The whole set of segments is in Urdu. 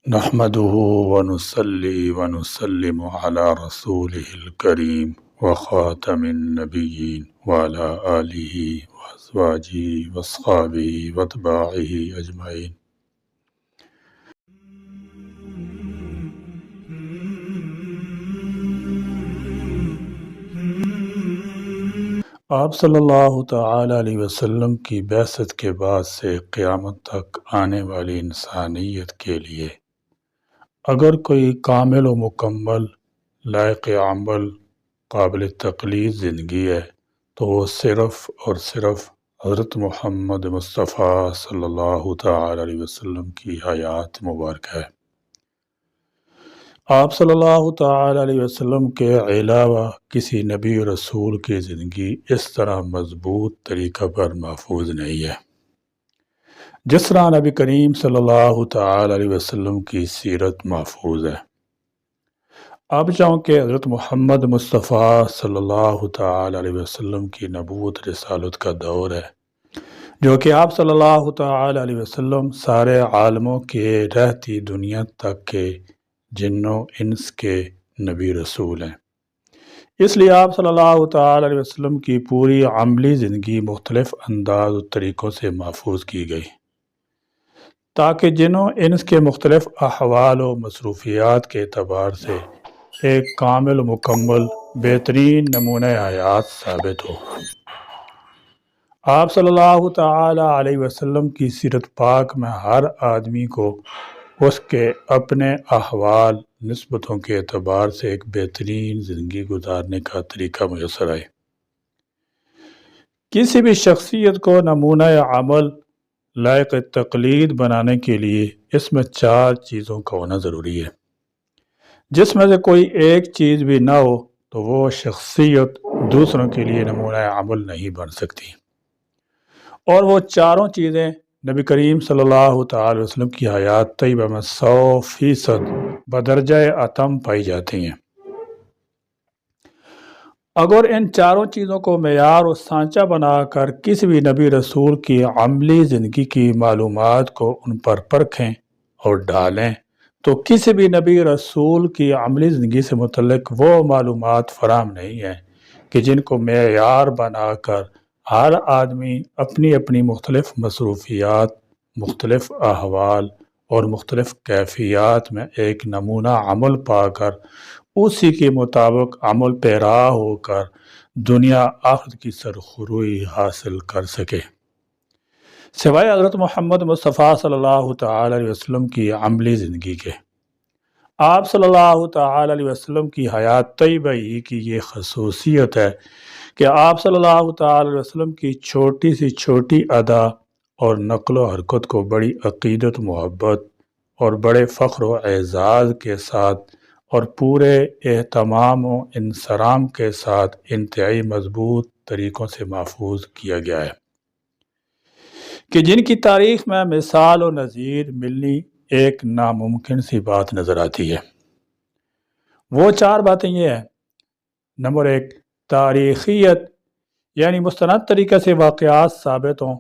نحمده ونصلي ونسلم على رسوله الكريم وخاتم النبيين وعلى آله وأزواجه وأصحابه وأتباعه أجمعين۔ آپ صلی اللہ تعالی علیہ وسلم کی بعثت کے بعد سے قیامت تک آنے والی انسانیت کے لیے اگر کوئی کامل و مکمل لائق عمل قابل تقلید زندگی ہے تو وہ صرف اور صرف حضرت محمد مصطفیٰ صلی اللہ تعالی علیہ وسلم کی حیات مبارکہ ہے۔ آپ صلی اللہ تعالی علیہ وسلم کے علاوہ کسی نبی و رسول کی زندگی اس طرح مضبوط طریقہ پر محفوظ نہیں ہے جس طرح نبی کریم صلی اللہ تعالی علیہ وسلم کی سیرت محفوظ ہے۔ اب چونکہ حضرت محمد مصطفیٰ صلی اللہ تعالی علیہ وسلم کی نبوت رسالت کا دور ہے جو کہ آپ صلی اللہ تعالی علیہ وسلم سارے عالموں کے رہتی دنیا تک کے جنوں انس کے نبی رسول ہیں، اس لیے آپ صلی اللہ تعالی علیہ وسلم کی پوری عملی زندگی مختلف انداز و طریقوں سے محفوظ کی گئی تاکہ جنوں انس کے مختلف احوال و مصروفیات کے اعتبار سے ایک کامل و مکمل بہترین نمونہ حیات ثابت ہو۔ آپ صلی اللہ تعالی علیہ وسلم کی سیرت پاک میں ہر آدمی کو اس کے اپنے احوال نسبتوں کے اعتبار سے ایک بہترین زندگی گزارنے کا طریقہ میسر آئے۔ کسی بھی شخصیت کو نمونہ عمل لائق تقلید بنانے کے لیے اس میں 4 چیزوں کا ہونا ضروری ہے، جس میں سے کوئی ایک چیز بھی نہ ہو تو وہ شخصیت دوسروں کے لیے نمونہ عمل نہیں بن سکتی، اور وہ 4 چیزیں نبی کریم صلی اللہ تعالی وسلم کی حیات طیبہ میں 100% بدرجہ اتم پائی جاتی ہیں۔ اگر ان 4 چیزوں کو معیار و سانچہ بنا کر کسی بھی نبی رسول کی عملی زندگی کی معلومات کو ان پر پرکھیں اور ڈالیں تو کسی بھی نبی رسول کی عملی زندگی سے متعلق وہ معلومات فراہم نہیں ہیں کہ جن کو معیار بنا کر ہر آدمی اپنی اپنی مختلف مصروفیات، مختلف احوال اور مختلف کیفیات میں ایک نمونہ عمل پا کر اسی کے مطابق عمل پیرا ہو کر دنیا آخرت کی سرخروئی حاصل کر سکے۔ سوائے حضرت محمد مصطفیٰ صلی اللہ تعالی علیہ وسلم کی عملی زندگی کے، آپ صلی اللہ تعالی علیہ وسلم کی حیات طیبہ ہی کی یہ خصوصیت ہے کہ آپ صلی اللہ تعالی علیہ وسلم کی چھوٹی سی چھوٹی ادا اور نقل و حرکت کو بڑی عقیدت محبت اور بڑے فخر و اعزاز کے ساتھ اور پورے اہتمام و انصرام کے ساتھ انتہائی مضبوط طریقوں سے محفوظ کیا گیا ہے کہ جن کی تاریخ میں مثال و نظیر ملنی ایک ناممکن سی بات نظر آتی ہے۔ وہ 4 باتیں یہ ہیں: نمبر 1، تاریخیت، یعنی مستند طریقے سے واقعات ثابت ہوں،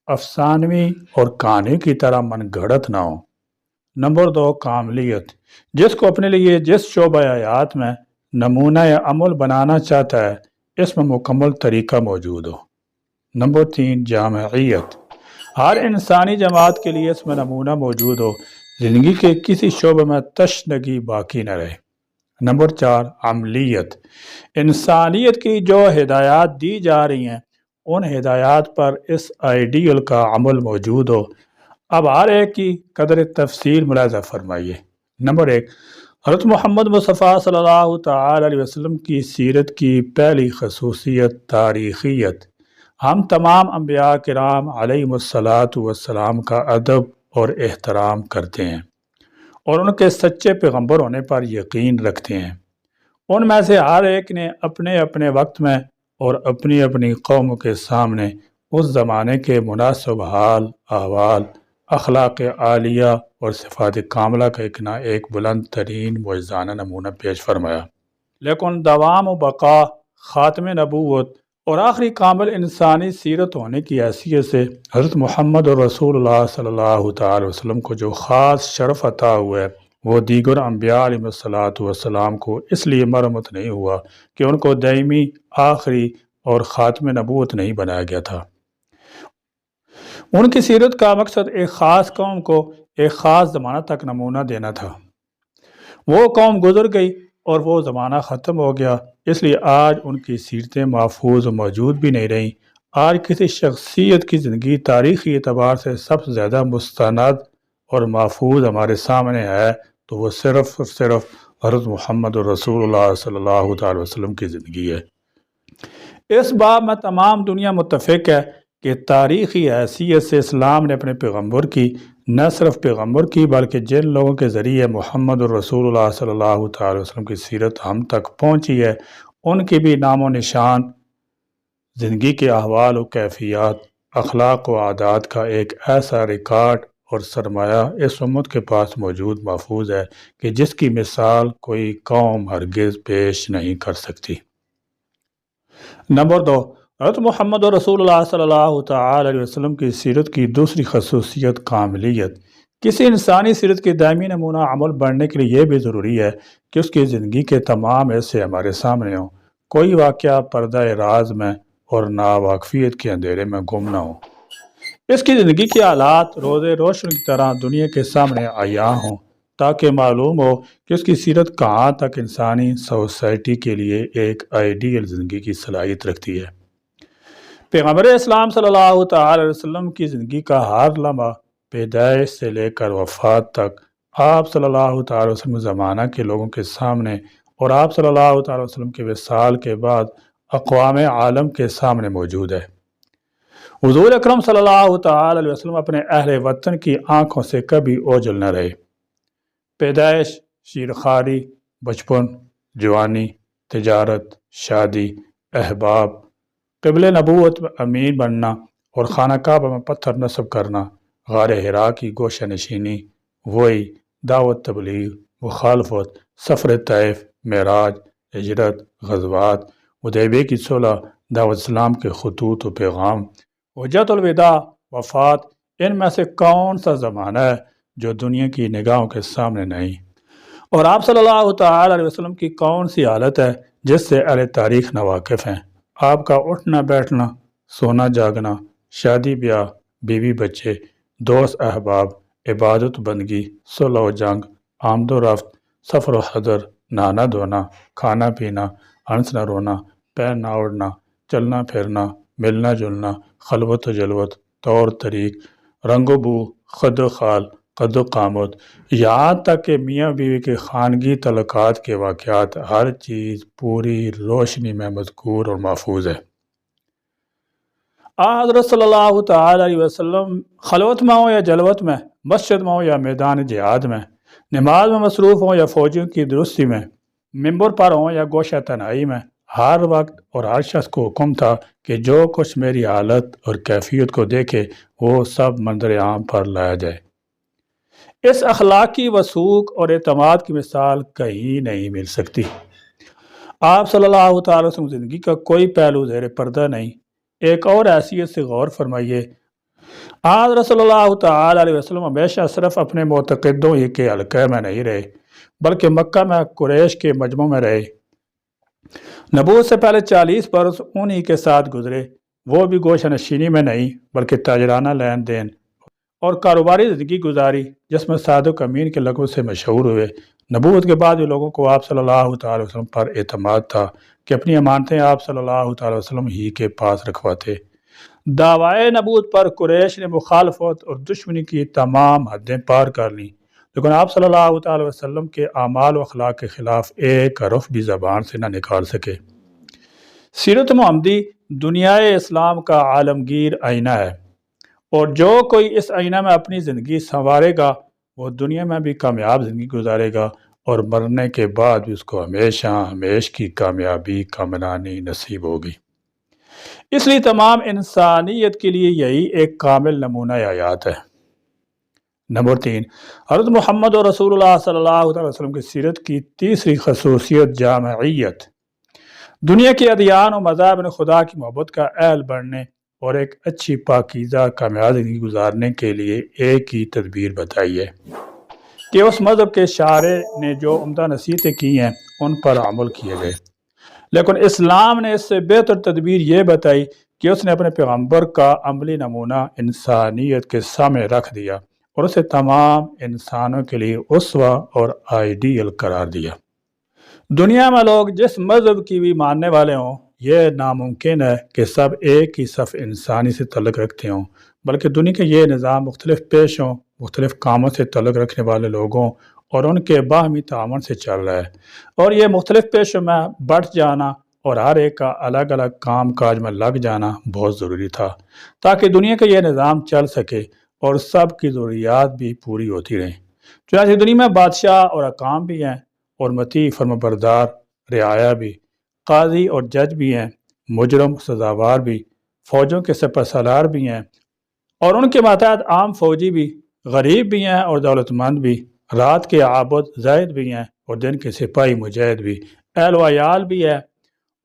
افسانوی اور کہانی کی طرح من گھڑت نہ ہوں۔ نمبر 2، کاملیت، جس کو اپنے لیے جس شعبہ حیات میں نمونہ عمل بنانا چاہتا ہے اس میں مکمل طریقہ موجود ہو۔ نمبر 3، جامعیت، ہر انسانی جماعت کے لیے اس میں نمونہ موجود ہو، زندگی کے کسی شعبے میں تشنگی باقی نہ رہے۔ نمبر 4، عملیت، انسانیت کی جو ہدایات دی جا رہی ہیں ان ہدایات پر اس آئیڈیل کا عمل موجود ہو۔ اب ہر ایک کی قدر تفصیل ملاحظہ فرمائیے۔ نمبر 1، حضرت محمد مصطفیٰ صلی اللہ تعالی علیہ وسلم کی سیرت کی پہلی خصوصیت تاریخیت۔ ہم تمام انبیاء کرام علیہم السلام کا ادب اور احترام کرتے ہیں اور ان کے سچے پیغمبر ہونے پر یقین رکھتے ہیں۔ ان میں سے ہر ایک نے اپنے اپنے وقت میں اور اپنی اپنی قوم کے سامنے اس زمانے کے مناسب حال، احوال، اخلاق عالیہ اور صفات کاملہ کا ایک بلند ترین معجزانہ نمونہ پیش فرمایا، لیکن دوام و بقا، خاتم نبوت اور آخری کامل انسانی سیرت ہونے کی حیثیت سے حضرت محمد اور رسول اللہ صلی اللہ تعالی وسلم کو جو خاص شرف عطا ہوا ہے وہ دیگر انبیاء علیہ الصلاۃ والسلام کو اس لیے مرمت نہیں ہوا کہ ان کو دائمی، آخری اور خاتم نبوت نہیں بنایا گیا تھا۔ ان کی سیرت کا مقصد ایک خاص قوم کو ایک خاص زمانہ تک نمونہ دینا تھا۔ وہ قوم گزر گئی اور وہ زمانہ ختم ہو گیا، اس لیے آج ان کی سیرتیں محفوظ و موجود بھی نہیں رہیں۔ آج کسی شخصیت کی زندگی تاریخی اعتبار سے سب سے زیادہ مستند اور محفوظ ہمارے سامنے ہے تو وہ صرف اور صرف حضرت محمد رسول اللہ صلی اللہ تعالی وسلم کی زندگی ہے۔ اس باب میں تمام دنیا متفق ہے کہ تاریخی حیثیت سے اسلام نے اپنے پیغمبر کی، نہ صرف پیغمبر کی بلکہ جن لوگوں کے ذریعے محمد رسول اللہ صلی اللہ تعالی وسلم کی سیرت ہم تک پہنچی ہے، ان کی بھی نام و نشان، زندگی کے احوال و کیفیات، اخلاق و عادات کا ایک ایسا ریکارڈ اور سرمایہ اس امت کے پاس موجود محفوظ ہے کہ جس کی مثال کوئی قوم ہرگز پیش نہیں کر سکتی۔ نمبر 2، حضرت محمد رسول اللہ صلی اللہ تعالی علیہ وسلم کی سیرت کی دوسری خصوصیت کاملیت۔ کسی انسانی سیرت کے دائمی نمونہ عمل بننے کے لیے یہ بھی ضروری ہے کہ اس کی زندگی کے تمام حصے ہمارے سامنے ہوں، کوئی واقعہ پردہ راز میں اور ناواقفیت کے اندھیرے میں گم نہ ہو۔ اس کی زندگی کے حالات روز روشن کی طرح دنیا کے سامنے عیاں ہوں تاکہ معلوم ہو کہ اس کی سیرت کہاں تک انسانی سوسائٹی کے لیے ایک آئیڈیل زندگی کی صلاحیت رکھتی ہے۔ پیغمبر اسلام صلی اللہ تعالی علیہ وسلم کی زندگی کا ہر لمحہ پیدائش سے لے کر وفات تک آپ صلی اللہ تعالی وسلم زمانہ کے لوگوں کے سامنے اور آپ صلی اللہ تعالی وسلم کے وصال کے بعد اقوام عالم کے سامنے موجود ہے۔ حضور اکرم صلی اللہ تعالی علیہ وسلم اپنے اہل وطن کی آنکھوں سے کبھی اوجھل نہ رہے۔ پیدائش، شیرخواری، بچپن، جوانی، تجارت، شادی، احباب، قبل نبوت میں امین بننا اور خانہ کعبہ میں پتھر نصب کرنا، غار حرا کی گوشہ نشینی، وحی، دعوت، تبلیغ، مخالفت، سفر طائف، معراج، ہجرت، غزوات، حدیبیہ کی صلح، دعوت اسلام کے خطوط و پیغام، حجت الوداع، وفات، ان میں سے کون سا زمانہ ہے جو دنیا کی نگاہوں کے سامنے نہیں؟ اور آپ صلی اللہ تعالی علیہ وسلم کی کون سی حالت ہے جس سے اہل تاریخ ناواقف ہیں؟ آپ کا اٹھنا بیٹھنا، سونا جاگنا، شادی بیاہ، بیوی بچے، دوست احباب، عبادت بندگی، صلح و جنگ، آمد و رفت، سفر و حضر، نہانا دھونا، کھانا پینا، ہنسنا رونا، پہننا اوڑھنا، چلنا پھرنا، ملنا جلنا، خلوت و جلوت، طور طریق، رنگ و بو، خد و خال، قد و قامت، یہاں تک کہ میاں بیوی کے خانگی تعلقات کے واقعات، ہر چیز پوری روشنی میں مذکور اور محفوظ ہے۔ حضرت صلی اللہ تعالی علیہ وسلم خلوت میں ہوں یا جلوت میں، مسجد میں ہوں یا میدان جہاد میں، نماز میں مصروف ہوں یا فوجیوں کی درستی میں، ممبر پر ہوں یا گوشہ تنہائی میں، ہر وقت اور ہر شخص کو حکم تھا کہ جو کچھ میری حالت اور کیفیت کو دیکھے وہ سب منظر عام پر لایا جائے۔ اس اخلاقی وثوق اور اعتماد کی مثال کہیں نہیں مل سکتی۔ آپ صلی اللہ تعالی وسلم زندگی کا کوئی پہلو زیر پردہ نہیں۔ ایک اور حیثیت سے غور فرمائیے، حضرت صلی اللہ تعالی علیہ وسلم ہمیشہ صرف اپنے معتقدوں ہی کے حلقے میں نہیں رہے بلکہ مکہ میں قریش کے مجمع میں رہے۔ نبوت سے پہلے 40 برس انہی کے ساتھ گزرے، وہ بھی گوشہ نشینی میں نہیں بلکہ تاجرانہ لین دین اور کاروباری زندگی گزاری جس میں صادق امین کے لقب سے مشہور ہوئے۔ نبوت کے بعد بھی لوگوں کو آپ صلی اللہ تعالی وسلم پر اعتماد تھا کہ اپنی امانتیں آپ صلی اللہ تعالی وسلم ہی کے پاس رکھواتے۔ دعوائے نبوت پر قریش نے مخالفت اور دشمنی کی تمام حدیں پار کر لیں، لیکن آپ صلی اللہ تعالی وسلم کے اعمال و اخلاق کے خلاف ایک حرف بھی زبان سے نہ نکال سکے۔ سیرت محمدی دنیائے اسلام کا عالمگیر آئینہ ہے، اور جو کوئی اس آئینہ میں اپنی زندگی سنوارے گا وہ دنیا میں بھی کامیاب زندگی گزارے گا اور مرنے کے بعد بھی اس کو ہمیشہ ہمیش کی کامیابی کامرانی نصیب ہوگی۔ اس لیے تمام انسانیت کے لیے یہی ایک کامل نمونہ حیات ہے۔ نمبر 3، حضرت محمد اور رسول اللہ صلی اللہ علیہ وسلم کی سیرت کی تیسری خصوصیت جامعیت۔ دنیا کے ادیان و مذاہب نے خدا کی محبت کا اہل بننے اور ایک اچھی پاکیزہ کامیاب زندگی گزارنے کے لیے ایک ہی تدبیر بتائی ہے کہ اس مذہب کے شارع نے جو عمدہ نصیحتیں کی ہیں ان پر عمل کیا جائے، لیکن اسلام نے اس سے بہتر تدبیر یہ بتائی کہ اس نے اپنے پیغمبر کا عملی نمونہ انسانیت کے سامنے رکھ دیا اور اسے تمام انسانوں کے لیے اسوہ اور آئیڈیل قرار دیا۔ دنیا میں لوگ جس مذہب کی بھی ماننے والے ہوں، یہ ناممکن ہے کہ سب ایک ہی صف انسانی سے تعلق رکھتے ہوں، بلکہ دنیا کا یہ نظام مختلف پیشوں، مختلف کاموں سے تعلق رکھنے والے لوگوں اور ان کے باہمی تعاون سے چل رہا ہے، اور یہ مختلف پیشوں میں بٹ جانا اور ہر ایک کا الگ الگ کام کاج میں لگ جانا بہت ضروری تھا تاکہ دنیا کا یہ نظام چل سکے اور سب کی ضروریات بھی پوری ہوتی رہیں۔ چنانچہ دنیا میں بادشاہ اور حکام بھی ہیں اور مطیع فرمانبردار رعایا بھی، قاضی اور جج بھی ہیں، مجرم سزاوار بھی، فوجوں کے سپہ سالار بھی ہیں اور ان کے ماتحت عام فوجی بھی، غریب بھی ہیں اور دولت مند بھی، رات کے عابد زاہد بھی ہیں اور دن کے سپاہی مجاہد بھی، اہل و عیال بھی ہیں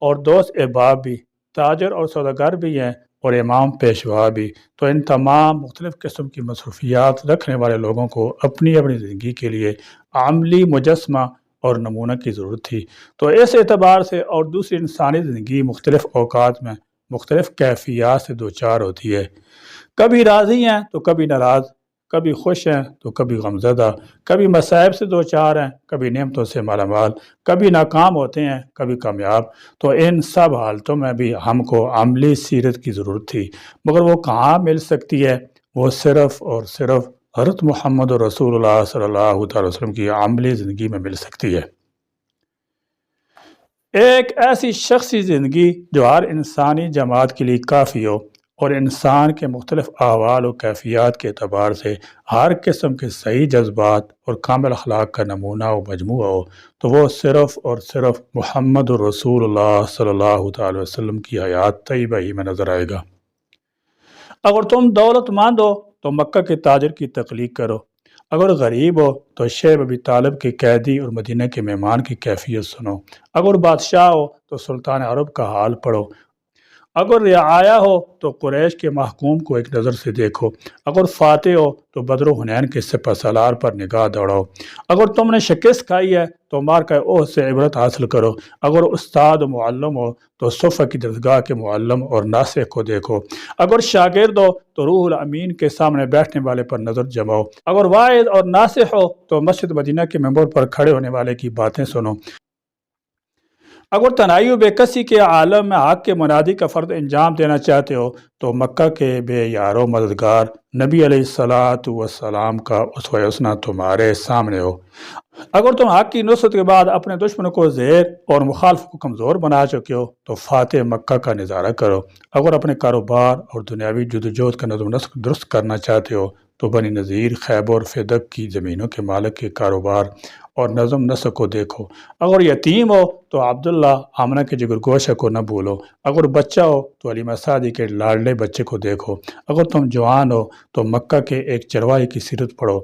اور دوست احباب بھی، تاجر اور سوداگر بھی ہیں اور امام پیشوا بھی۔ تو ان تمام مختلف قسم کی مصروفیات رکھنے والے لوگوں کو اپنی اپنی زندگی کے لیے عملی مجسمہ اور نمونہ کی ضرورت تھی۔ تو اس اعتبار سے اور دوسری انسانی زندگی مختلف اوقات میں مختلف کیفیات سے دوچار ہوتی ہے، کبھی راضی ہیں تو کبھی ناراض، کبھی خوش ہیں تو کبھی غمزدہ، کبھی مصائب سے دوچار ہیں، کبھی نعمتوں سے مالا مال، کبھی ناکام ہوتے ہیں، کبھی کامیاب۔ تو ان سب حالتوں میں بھی ہم کو عملی سیرت کی ضرورت تھی، مگر وہ کہاں مل سکتی ہے؟ وہ صرف اور صرف حضرت محمد رسول اللہ صلی اللہ تعالی وسلم کی عملی زندگی میں مل سکتی ہے۔ ایک ایسی شخصی زندگی جو ہر انسانی جماعت کے لیے کافی ہو اور انسان کے مختلف احوال و کیفیات کے اعتبار سے ہر قسم کے صحیح جذبات اور کامل اخلاق کا نمونہ و مجموعہ ہو، تو وہ صرف اور صرف محمد رسول اللہ صلی اللہ تعالی وسلم کی حیات طیبہ ہی میں نظر آئے گا۔ اگر تم دولت مند ہو تو مکہ کے تاجر کی تقلید کرو، اگر غریب ہو تو شیخ ابی طالب کے قیدی اور مدینہ کے مہمان کی کیفیت سنو، اگر بادشاہ ہو تو سلطان عرب کا حال پڑھو، اگر رعایا ہو تو قریش کے محکوم کو ایک نظر سے دیکھو، اگر فاتح ہو تو بدر و حنین کے سپہ سالار پر نگاہ دوڑاؤ، اگر تم نے شکست کھائی ہے تو مارکہ احد سے عبرت حاصل کرو، اگر استاد و معلم ہو تو صفہ کی درسگاہ کے معلم اور ناصح کو دیکھو، اگر شاگرد ہو تو روح الامین کے سامنے بیٹھنے والے پر نظر جماؤ، اگر واعظ اور ناصح ہو تو مسجد مدینہ کے ممبر پر کھڑے ہونے والے کی باتیں سنو، اگر تنہائی و بے کسی کے عالم میں حق کے منادی کا فرض انجام دینا چاہتے ہو تو مکہ کے بے یار و مددگار نبی علیہ الصلاۃ والسلام کا اسوہ حسنہ تمہارے سامنے ہو، اگر تم حق کی نصرت کے بعد اپنے دشمنوں کو زیر اور مخالف کو کمزور بنا چکے ہو تو فاتح مکہ کا نظارہ کرو، اگر اپنے کاروبار اور دنیاوی جدوجہد کا نظم و نسق درست کرنا چاہتے ہو تو بنی نذیر، خیبر اور فدق کی زمینوں کے مالک کے کاروبار اور نظم نسق کو دیکھو، اگر یتیم ہو تو عبداللہ آمنہ کے جگر گوشہ کو نہ بھولو، اگر بچہ ہو تو علیمہ سعدی کے لاڈلے بچے کو دیکھو، اگر تم جوان ہو تو مکہ کے ایک چرواہے کی سیرت پڑھو،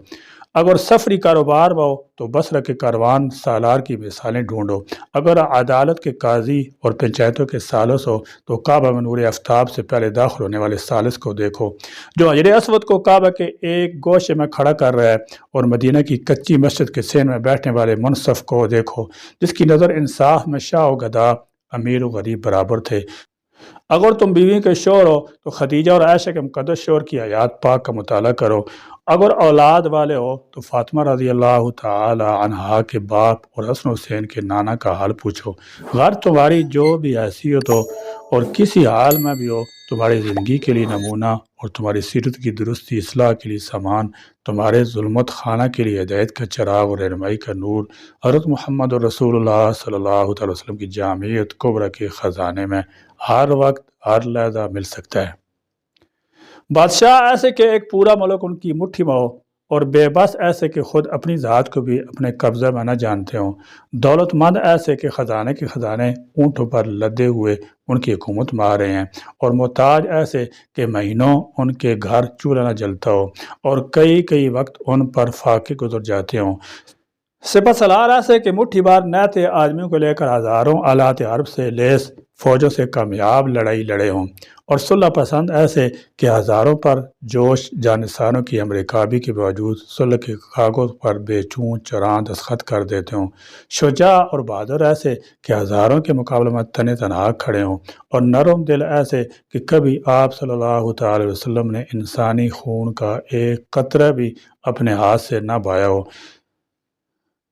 اگر سفری کاروبار میں ہو تو بصرہ کے کاروان سالار کی مثالیں ڈھونڈو، اگر عدالت کے قاضی اور پنچایتوں کے ثالث ہو تو کعبہ میں نور آفتاب سے پہلے داخل ہونے والے ثالث کو دیکھو جو حجر اسود کو کعبہ کے ایک گوشے میں کھڑا کر رہا ہے، اور مدینہ کی کچی مسجد کے سین میں بیٹھنے والے منصف کو دیکھو جس کی نظر انصاف میں شاہ و گدا، امیر و غریب برابر تھے، اگر تم بیوی کے شوہر ہو تو خدیجہ اور عائشہ کے مقدس شوہر کی حیات پاک کا مطالعہ کرو، اگر اولاد والے ہو تو فاطمہ رضی اللہ تعالی عنہا کے باپ اور حسن حسین کے نانا کا حال پوچھو، غیر تمہاری جو بھی حیثیت ہو اور کسی حال میں بھی ہو، تمہاری زندگی کے لیے نمونہ اور تمہاری سیرت کی درستی اصلاح کے لیے سامان، تمہارے ظلمت خانہ کے لیے ہدایت کا چراغ اور رہنمائی کا نور، حضرت محمد رسول اللہ صلی اللہ تعالی وسلم کی جامعیت کبریٰ کے خزانے میں ہر وقت ہر لحظہ مل سکتا ہے۔ بادشاہ ایسے کہ ایک پورا ملک ان کی مٹھی میں ہو، اور بے بس ایسے کہ خود اپنی ذات کو بھی اپنے قبضہ میں نہ جانتے ہوں، دولت مند ایسے کہ خزانے کے خزانے اونٹوں پر لدے ہوئے ان کی حکومت میں آ رہے ہیں، اور محتاج ایسے کہ مہینوں ان کے گھر چولہا نہ جلتا ہو اور کئی وقت ان پر فاقے گزر جاتے ہوں، سپہ سالار ایسے کہ مٹھی بار نیتے آدمیوں کو لے کر ہزاروں آلات حرب سے لیس فوجوں سے کامیاب لڑائی لڑے ہوں، اور صلح پسند ایسے کہ ہزاروں پر جوش جانساروں کی امریکابی کے باوجود صلح کے کاغذ پر بے چون چراں دستخط کر دیتے ہوں، شجاع اور بہادر ایسے کہ ہزاروں کے مقابلے میں تنے تنہا کھڑے ہوں، اور نرم دل ایسے کہ کبھی آپ صلی اللہ تعالی وسلم نے انسانی خون کا ایک قطرہ بھی اپنے ہاتھ سے نہ بہایا ہو۔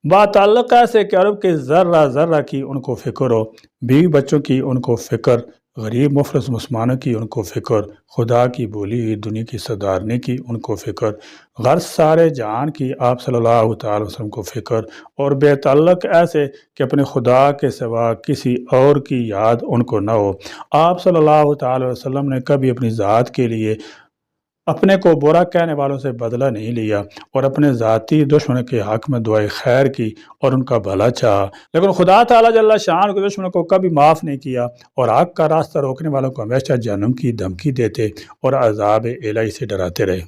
باتعلق ایسے کہ عرب کے ذرہ ذرہ کی ان کو فکر ہو، بیوی بچوں کی ان کو فکر، غریب مفلس مسلمانوں کی ان کو فکر، خدا کی بولی ہوئی دنیا کی صدارنے کی ان کو فکر، غرض سارے جہان کی آپ صلی اللہ تعالی وسلم کو فکر، اور بے تعلق ایسے کہ اپنے خدا کے سوا کسی اور کی یاد ان کو نہ ہو۔ آپ صلی اللہ تعالی وسلم نے کبھی اپنی ذات کے لیے اپنے کو برا کہنے والوں سے بدلہ نہیں لیا، اور اپنے ذاتی دشمنوں کے حق میں دعائے خیر کی اور ان کا بھلا چاہا، لیکن خدا تعالیٰ جل شان کے دشمنوں کو کبھی معاف نہیں کیا، اور حق کا راستہ روکنے والوں کو ہمیشہ جہنم کی دھمکی دیتے اور عذاب الہی سے ڈراتے رہے۔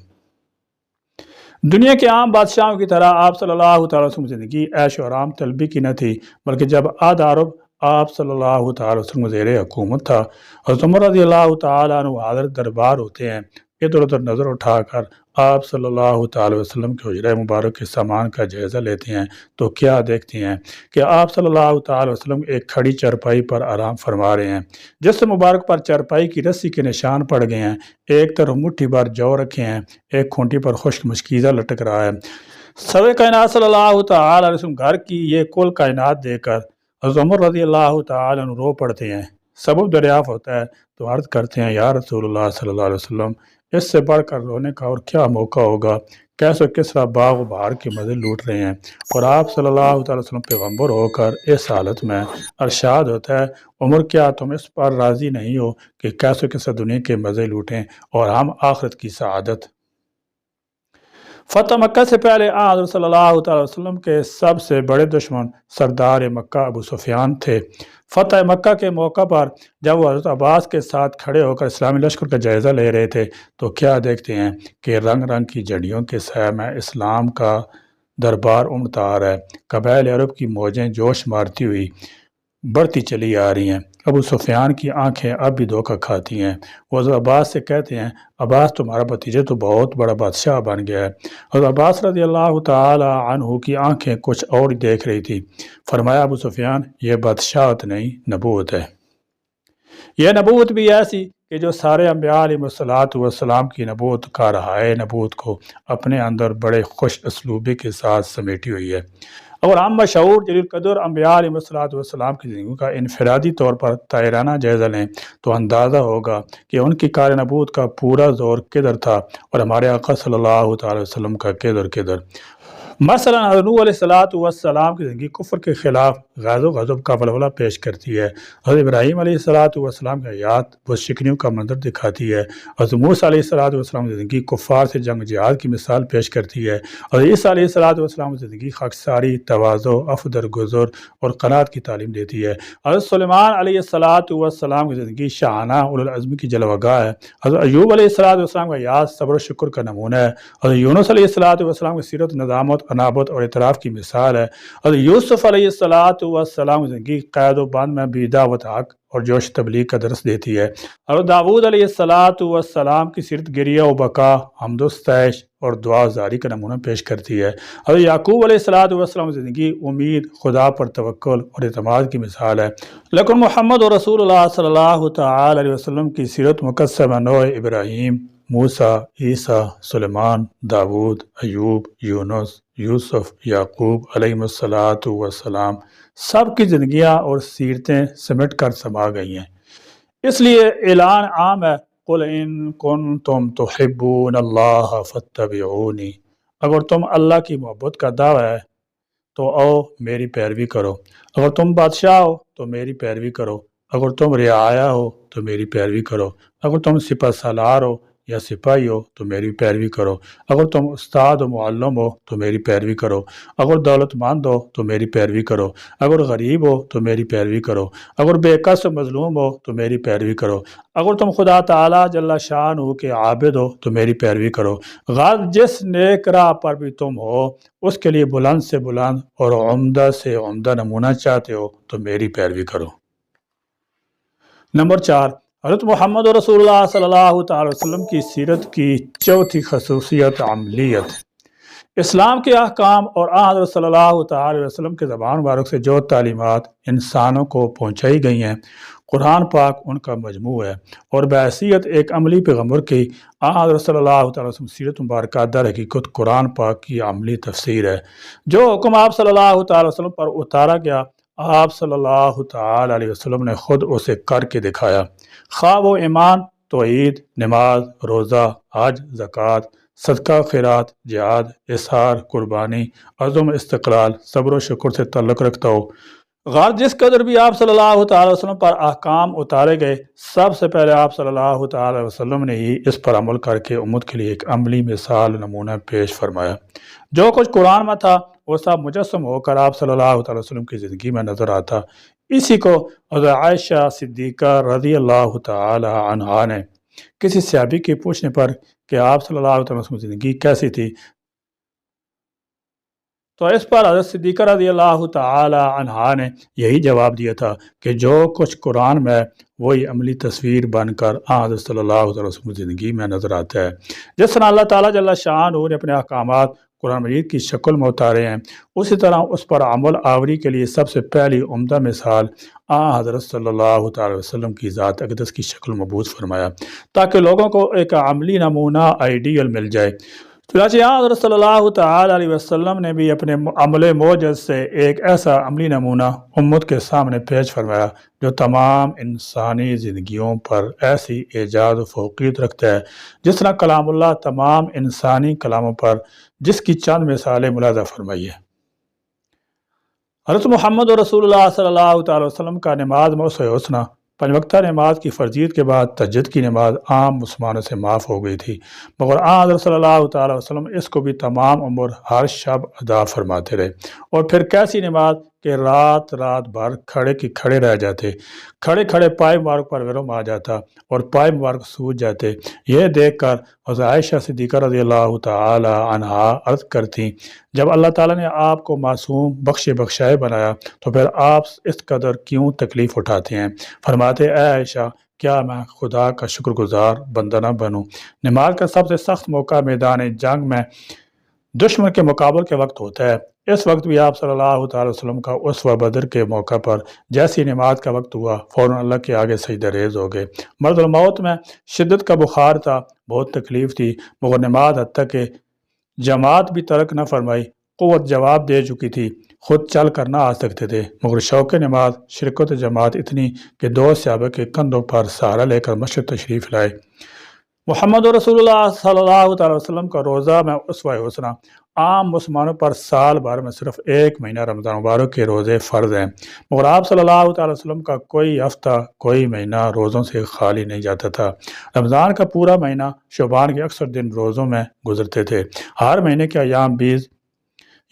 دنیا کے عام بادشاہوں کی طرح آپ صلی اللہ تعالی وسلم کی زندگی عیش و آرام طلبی کی نہ تھی، بلکہ جب آدھا عرب آپ صلی اللہ تعالی وسلم زیر حکومت تھا، حضرت عمر رضی اللہ تعالیٰ عنہ حاضر دربار ہوتے ہیں، ادھر ادھر نظر اٹھا کر آپ صلی اللہ تعالی وسلم کے حجرہ مبارک کے سامان کا جائزہ لیتے ہیں تو کیا دیکھتے ہیں کہ آپ صلی اللہ تعالی وسلم ایک کھڑی چرپائی پر آرام فرما رہے ہیں، جس مبارک پر چرپائی کی رسی کے نشان پڑ گئے ہیں، ایک طرف مٹھی بھر جو رکھے ہیں، ایک کھونٹی پر خشک مشکیزہ لٹک رہا ہے۔ سر کائنات صلی اللہ تعالی علیہ وسلم گھر کی یہ کل کائنات دے کر حضرت عمر رضی اللہ تعالی عنہ رو پڑتے ہیں، سبب دریافت ہوتا ہے تو عرض کرتے ہیں، یا رسول اللہ صلی اللہ علیہ وسلم، اس سے بڑھ کر رونے کا اور کیا موقع ہوگا، کیسے کس طرح باغ و بہار کے مزے لوٹ رہے ہیں، اور آپ صلی اللہ تعالی وسلم پیغمبر ہو کر اس حالت میں ارشاد ہوتا ہے، عمر کیا تم اس پر راضی نہیں ہو کہ کیسے کس دنیا کے مزے لوٹیں اور ہم آخرت کی سعادت۔ فتح مکہ سے پہلے حضرت صلی اللہ تعالی وسلم کے سب سے بڑے دشمن سردار مکہ ابو سفیان تھے۔ فتح مکہ کے موقع پر جب وہ حضرت عباس کے ساتھ کھڑے ہو کر اسلامی لشکر کا جائزہ لے رہے تھے تو کیا دیکھتے ہیں کہ رنگ رنگ کی جھنڈیوں کے سائے میں اسلام کا دربار امڑتا آ رہا ہے، قبائل عرب کی موجیں جوش مارتی ہوئی بڑھتی چلی آ رہی ہیں۔ ابو سفیان کی آنکھیں اب بھی دھوکہ کھاتی ہیں، وہ حضرت عباس سے کہتے ہیں، عباس تمہارا بھتیجا تو بہت بڑا بادشاہ بن گیا ہے۔ حضرت عباس رضی اللہ تعالی عنہ کی آنکھیں کچھ اور دیکھ رہی تھی۔ فرمایا، ابو سفیان، یہ بادشاہت نہیں، نبوت ہے۔ یہ نبوت بھی ایسی کہ جو سارے انبیاء علیہ السلام کی نبوت کا رہائے نبوت کو اپنے اندر بڑے خوش اسلوبی کے ساتھ سمیٹی ہوئی ہے۔ اگر ہم مشہور جلیل قدر انبیاء علیہ السلام کی زندگی کا انفرادی طور پر طائرانہ جائزہ لیں تو اندازہ ہوگا کہ ان کی کار نبوت کا پورا زور کدھر تھا اور ہمارے آقا صلی اللہ تعالی وسلم کا کدھر۔ مثلا حضرت نوح علیہ السلام کی زندگی کفر کے خلاف غیظ و غضب کا ولولہ پیش کرتی ہے۔ حضرت ابراہیم علیہ السلام کی حیات بت شکنیوں کا منظر دکھاتی ہے۔ حضرت موسیٰ علیہ السلام کی زندگی کفار سے جنگ جہاد کی مثال پیش کرتی ہے۔ حضرت عیسیٰ علیہ السلام کی زندگی خاکساری، تواضع، عفو درگزر اور قناعت کی تعلیم دیتی ہے۔ حضرت سلیمان علیہ السلام کی زندگی شاہانہ اولوالعزم کی جلوہ گاہ ہے۔ حضرت ایوب علیہ السلام کا حیات صبر و شکر کا نمونہ ہے۔ حضرت یونس علیہ السلام کی سیرت نظامت، انابت اور اعتراف کی مثال ہے۔ حضرت یوسف علیہ السلام کی زندگی قید و بند میں بھی دعوت حق اور جوش تبلیغ کا درس دیتی ہے۔ حضرت داؤد علیہ السلام کی سیرت گریہ و بکا، حمد و ستائش اور دعا زاری کا نمونہ پیش کرتی ہے۔ حضرت یعقوب علیہ السلام کی زندگی امید، خدا پر توکل اور اعتماد کی مثال ہے۔ لیکن محمد و رسول اللہ صلی اللہ تعالی علیہ وسلم کی سیرت مقسمہ نوح ابراہیم، موسیٰ، عیسیٰ، سلیمان، داؤد، ایوب، یونس، یوسف، یعقوب علیہ السلام سب کی زندگیاں اور سیرتیں سمٹ کر سما گئی ہیں۔ اس لیے اعلان عام ہے، قُلْ إِن كُنتُمْ تُحِبُّونَ اللَّهَ فَاتَّبِعُونِي، اگر تم اللہ کی محبت کا دعویٰ ہے تو آؤ میری پیروی کرو، اگر تم بادشاہ ہو تو میری پیروی کرو، اگر تم رعایا ہو تو میری پیروی کرو، اگر تم سپہ سالار ہو یا سپاہی ہو تو میری پیروی کرو، اگر تم استاد و معلم ہو تو میری پیروی کرو، اگر دولت مند ہو تو میری پیروی کرو، اگر غریب ہو تو میری پیروی کرو، اگر بے کس و مظلوم ہو تو میری پیروی کرو، اگر تم خدا تعالیٰ جل شانہ کے عابد ہو تو میری پیروی کرو، غرض جس نیک راہ پر بھی تم ہو اس کے لیے بلند سے بلند اور عمدہ سے عمدہ نمونہ چاہتے ہو تو میری پیروی کرو۔ نمبر 4، حضرت محمد رسول اللہ صلی اللہ تعالی وسلم کی سیرت کی چوتھی خصوصیت عملیت۔ اسلام کے احکام اور آن حضرت صلی اللہ تعالی وسلم کے زبان مبارک سے جو تعلیمات انسانوں کو پہنچائی گئی ہیں، قرآن پاک ان کا مجموع ہے اور بحیثیت ایک عملی پیغمبر کی آن حضرت صلی اللہ تعالی وسلم سیرت مبارکہ در حقیقت قرآن پاک کی عملی تفسیر ہے۔ جو حکم آپ صلی اللہ تعالی وسلم پر اتارا گیا، آپ صلی اللہ تعالی علیہ وسلم نے خود اسے کر کے دکھایا، خواہ وہ ایمان، توحید، نماز، روزہ، حج، زکوٰۃ، صدقہ، خیرات، جہاد، اظہار، قربانی، عزم، استقلال، صبر و شکر سے تعلق رکھتا ہو۔ غرض جس قدر بھی آپ صلی اللہ تعالی وسلم پر احکام اتارے گئے، سب سے پہلے آپ صلی اللہ تعالی وسلم نے ہی اس پر عمل کر کے امت کے لیے ایک عملی مثال نمونہ پیش فرمایا۔ جو کچھ قرآن میں تھا وہ سب مجسم ہو کر آپ صلی اللہ تعالی وسلم کی زندگی میں نظر آتا۔ اسی کو حضرت عائشہ صدیقہ رضی اللہ تعالی عنہا نے کسی صحابی کے پوچھنے پر کہ آپ صلی اللہ تعالی وسلم کی زندگی کیسی تھی، تو اس پر حضرت صدیقہ رضی اللہ تعالی عنہا نے یہی جواب دیا تھا کہ جو کچھ قرآن میں وہی عملی تصویر بن کر حضرت صلی اللہ تعالی وسلم کی زندگی میں نظر آتا ہے۔ جس طرح اللہ تعالیٰ جل شانہ نے اپنے احکامات قرآن مجید کی شکل میں اتارے ہیں، اسی طرح اس پر عمل آوری کے لیے سب سے پہلی عمدہ مثال حضرت صلی اللہ تعالی وسلم کی ذات اقدس کی شکل مبعوث فرمایا، تاکہ لوگوں کو ایک عملی نمونہ آئیڈیل مل جائے۔ چنانچہ حضرت صلی اللہ تعالی علیہ وسلم نے بھی اپنے عمل موجز سے ایک ایسا عملی نمونہ امت کے سامنے پیش فرمایا جو تمام انسانی زندگیوں پر ایسی اعجاز و فوقیت رکھتا ہے جس طرح کلام اللہ تمام انسانی کلاموں پر، جس کی چند مثالیں ملاحظہ فرمائیے۔ حضرت محمد رسول اللہ صلی اللہ تعالی وسلم کا نماز میں حسنہ، پنج وقتہ نماز کی فرضیت کے بعد تہجد کی نماز عام مسلمانوں سے معاف ہو گئی تھی، مگر حضرت صلی اللہ تعالی وسلم اس کو بھی تمام عمر ہر شب ادا فرماتے رہے۔ اور پھر کیسی نماز کہ رات بھر کھڑے کی کھڑے رہ جاتے، کھڑے کھڑے پائے مبارک پر ورم آ جاتا اور پائے مبارک سوج جاتے۔ یہ دیکھ کر حضرت عائشہ صدیقہ رضی اللہ تعالی عنہا عرض کرتی، جب اللہ تعالیٰ نے آپ کو معصوم بخشائے بنایا تو پھر آپ اس قدر کیوں تکلیف اٹھاتے ہیں؟ فرماتے، اے عائشہ، کیا میں خدا کا شکر گزار بندہ نہ بنوں؟ نماز کا سب سے سخت موقع میدان جنگ میں دشمن کے مقابل کے وقت ہوتا ہے۔ اس وقت بھی آپ صلی اللہ تعالی وسلم کا اسوہ بدر کے موقع پر جیسی نماز کا وقت ہوا فوراً اللہ کے آگے سجدہ ریز ہو گئے۔ مرض الموت میں شدت کا بخار تھا، بہت تکلیف تھی، مگر نماز حتیٰ کہ جماعت بھی ترک نہ فرمائی۔ قوت جواب دے چکی تھی، خود چل کر نہ آ سکتے تھے، مگر شوق نماز، شرکت جماعت اتنی کہ دو صحابہ کے کندھوں پر سہارا لے کر مسجد تشریف لائے۔ محمد رسول اللہ صلی اللہ تعالی وسلم کا روزہ میں اسوہ حسنہ عام مسلمانوں پر سال بھر میں صرف ایک مہینہ رمضان مبارک کے روزے فرض ہیں، مگر آپ صلی اللہ تعالی وسلم کا کوئی ہفتہ کوئی مہینہ روزوں سے خالی نہیں جاتا تھا۔ رمضان کا پورا مہینہ شعبان کے اکثر دن روزوں میں گزرتے تھے۔ ہر مہینے کے ایام 20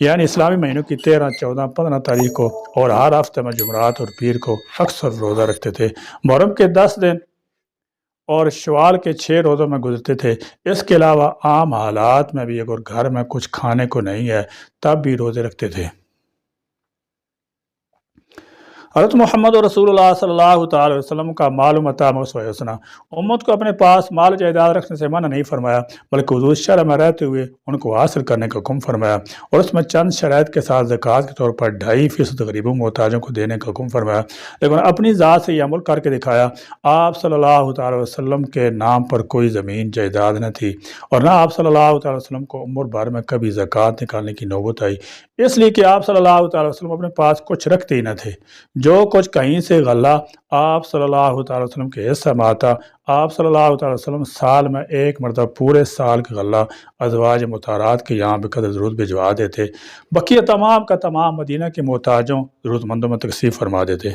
یعنی اسلامی مہینوں کی 13، 14، 15 تاریخ کو اور ہر ہفتے میں جمعرات اور پیر کو اکثر روزہ رکھتے تھے۔ محرم کے 10 دن اور شوال کے 6 روزوں میں گزرتے تھے۔ اس کے علاوہ عام حالات میں بھی اگر گھر میں کچھ کھانے کو نہیں ہے تب بھی روزے رکھتے تھے۔ حضرت محمد رسول اللہ صلی اللہ تعالی وسلم کا مال و متاع میں اسوہ حسنہ، امت کو اپنے پاس مال جائیداد رکھنے سے منع نہیں فرمایا، بلکہ حضور شرع میں رہتے ہوئے ان کو حاصل کرنے کا حکم فرمایا، اور اس میں چند شرائط کے ساتھ زکوٰۃ کے طور پر 2.5% غریبوں محتاجوں کو دینے کا حکم فرمایا، لیکن اپنی ذات سے یہ عمل کر کے دکھایا۔ آپ صلی اللہ تعالی وسلم کے نام پر کوئی زمین جائیداد نہ تھی، اور نہ آپ صلی اللہ تعالی وسلم کو عمر بھر میں کبھی زکوٰۃ نکالنے کی نوبت آئی، اس لیے کہ آپ صلی اللہ تعالی وسلم اپنے پاس کچھ رکھتے ہی نہ تھے۔ جو کچھ کہیں سے غلہ آپ صلی اللہ تعالی وسلم کے حصہ میں آتا، آپ صلی اللہ تعالی وسلم سال میں ایک مرتبہ پورے سال کا غلہ ازواج مطہرات کے یہاں بقدر ضرورت بھجوا دیتے، بقیہ تمام کا تمام مدینہ کے محتاجوں ضرورت مندوں میں تقسیم فرما دیتے۔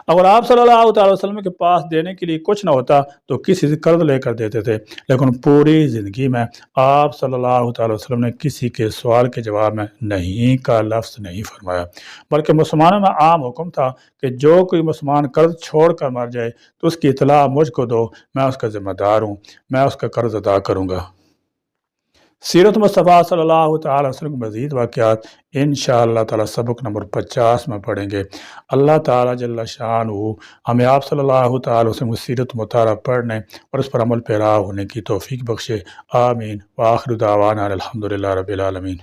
اگر آپ صلی اللہ تعالی وسلم کے پاس دینے کے لیے کچھ نہ ہوتا تو کسی سے قرض لے کر دیتے تھے، لیکن پوری زندگی میں آپ صلی اللہ تعالی وسلم نے کسی کے سوال کے جواب میں نہیں کا لفظ نہیں فرمایا، بلکہ مسلمانوں میں عام حکم تھا کہ جو کوئی مسلمان قرض چھوڑ کر مر جائے تو اس کی اطلاع مجھ کو دو، میں اس کا ذمہ دار ہوں، میں اس کا قرض ادا کروں گا۔ سیرت مصطفیٰ صلی اللہ تعالی وسلم کے مزید واقعات انشاءاللہ تعالی سبق نمبر 50 میں پڑھیں گے۔ اللہ تعالی جل شانہ ہمیں آپ صلی اللہ تعالی وسلم کی سیرت مطالعہ پڑھنے اور اس پر عمل پیرا ہونے کی توفیق بخشے، آمین۔ وآخر دعوانا الحمدللہ رب العالمین۔